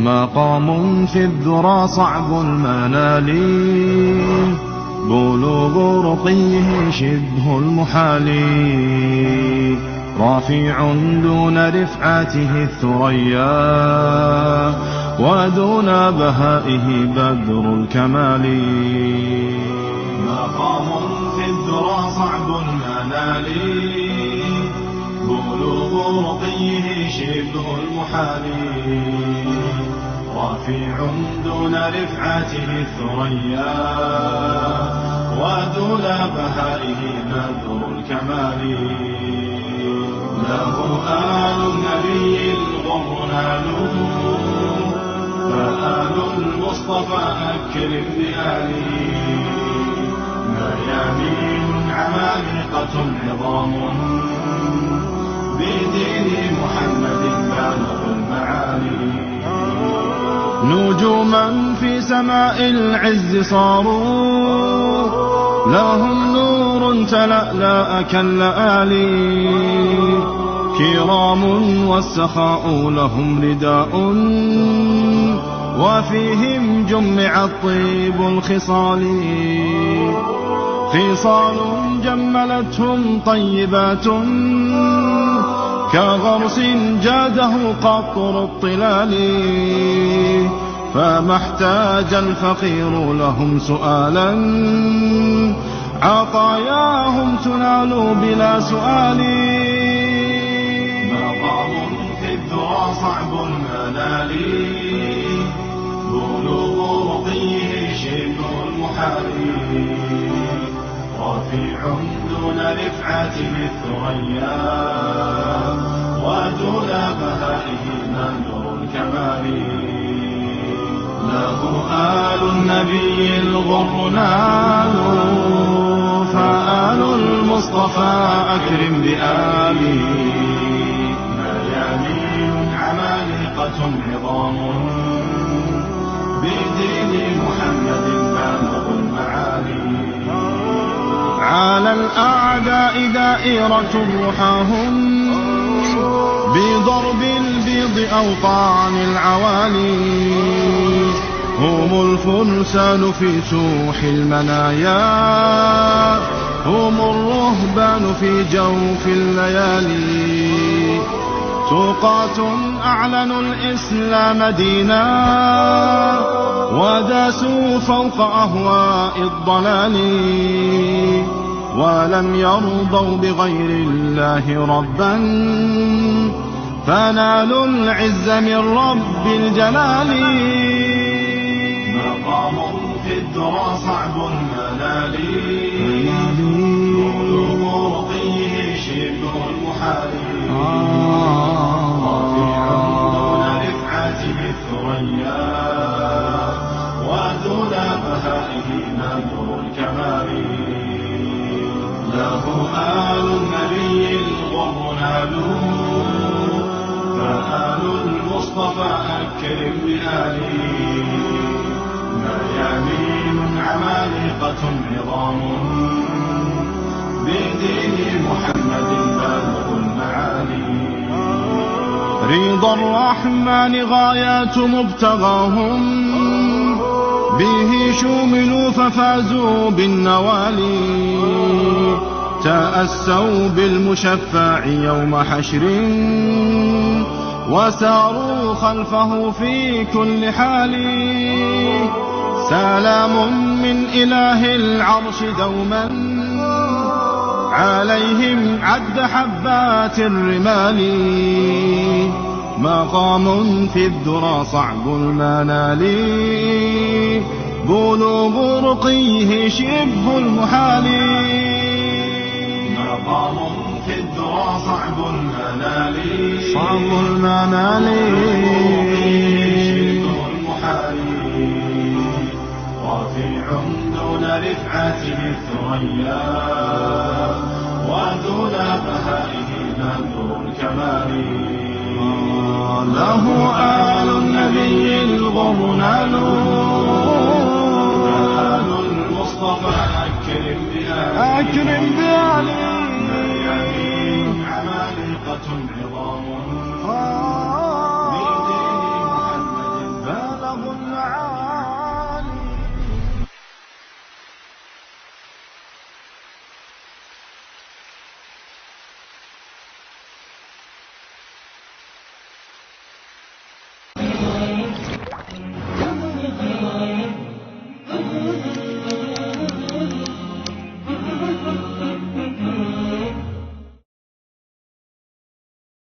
مقام في الذرى صعب المنال، بلوغ رقيه شبه المحال، رافع دون رفعته الثريا، ودون بهائه بدر الكمال. مقام في الذرى صعب المنال، بلوغ رقيه شبه المحال، رافع دون رفعته الثريا، ودون بهائه بدر الكمال. له آل النبي الغر نالوا، فآل المصطفى أكرم بآله، ميامين عمالقة عظام، بدين محمد بالغ المعالي. نجوما في سماء العز صاروا، لهم نور تلألأ كاللآلي، كرام والسخاء لهم رداء، وفيهم جمع الطيب الخصال، خصال جملتهم طيبات، كغرس جاده قطر الطلال، فما احتاج الفقير لهم سؤالا، عطاياهم تنال بلا سؤال. مقام في الذرى صعب المنال، بلوغ رقيه شبه المحال، رافع دون رفعته الثريا، ودون بهائه بدر الكمال. له آل النبي الغر نالوا، فآل المصطفى أكرم بآله، ميامين عمالقة عظام، بدين محمد بالغ المعالي. على الأعداء دائرة رحاهم، بضرب البيض أوطان العوالي، هم الفرسان في سوح المنايا، هم الرهبان في جوف الليالي، تقاة أعلنوا الإسلام دينا، وداسوا فوق أهواء الضلال، ولم يرضوا بغير الله ربا، فنالوا العز من رب الجلال. مقام في الذرى صعب المنال، بلوغ رقيه شبه المحال، رافع دون رفعته الثريا، ودون بهائه بدر الكمال. له آل النبي الغر نالوا، فآل المصطفى أكرم بآله، ميامين عمالقة عظام، بدين محمد بالغ المعالي. رضا الرحمن غايات مبتغاهم، به شوملوا ففازوا بالنوالي، تأسوا بالمشفع يوم حشر، وساروا خلفه في كل حال. سلام من إله العرش دوما، عليهم عد حبات الرمال. مقام في الذرى صعب المنال، بلوغ رقيه شبه المحال. مقام في الذرى صعب المنال، صعب المنال، شبه المحال، رافع دون رفعته الثريا، ودون بهائه بدر الكمال. له آل النبي الغر نالوا، فآل المصطفى أكرم بآله، ميامين عمالقة عظام.